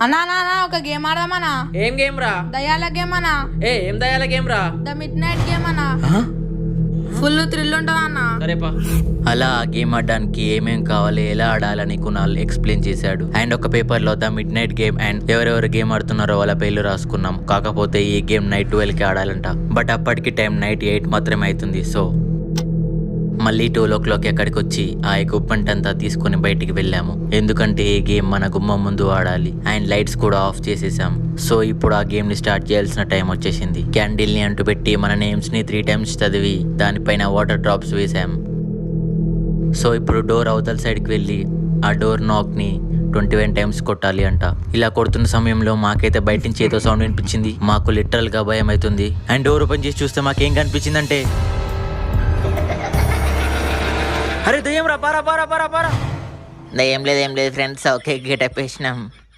అన్నా ఒక గేమ్ ఆడదామన్నా. ఏం గేమ్ రా? దయాల గేమ్ అన్నా. ఏం దయాల గేమ్ రా? ద మిడ్ నైట్ గేమ్ అన్నా. ఫుల్ థ్రిల్ ఉంటుంది అన్న. సరేపా. అలా ఆ గేమ్ ఆడడానికి ఏమేం కావాలి, ఎలా ఆడాలని కునాల్ ఎక్స్ప్లెయిన్ చేశాడు. అండ్ ఒక పేపర్ లో the mid night game and ఎవరెవరు గేమ్ ఆడుతున్నారో వాళ్ళ పేర్లు రాసుకున్నాం. కాకపోతే ఈ గేమ్ నైట్ 12 కి ఆడాలంట. బట్ అప్పటికి టైం నైట్ 8 మాత్రమే అవుతుంది. సో మళ్ళీ 12 o'clock ఎక్కడికి వచ్చి ఆ ఎక్విప్మెంట్ అంతా తీసుకుని బయటికి వెళ్ళాము. ఎందుకంటే ఈ గేమ్ మన గుమ్మం ముందు ఆడాలి. అండ్ లైట్స్ కూడా ఆఫ్ చేసేసాం. సో ఇప్పుడు ఆ గేమ్ ని స్టార్ట్ చేయాల్సిన టైం వచ్చేసింది. క్యాండిల్ ని అంటుపెట్టి మన నేమ్స్ ని 3 times చదివి దానిపైన వాటర్ డ్రాప్స్ వేసాం. సో ఇప్పుడు డోర్ అవతల సైడ్ కి వెళ్ళి ఆ డోర్ నాక్ ని 21 times కొట్టాలి అంట. ఇలా కొడుతున్న సమయంలో మాకైతే బయట నుంచి ఏదో సౌండ్ వినిపించింది. మాకు లిటరల్ గా భయం అవుతుంది. అండ్ డోర్ ఓపెన్ చేసి చూస్తే మాకేం కనిపించిందంటే, అరే దయ్యం రా, పారా పారా పారా పారా. ఏం లేదు ఫ్రెండ్స్, ఓకే గెటప్ వేసినాం.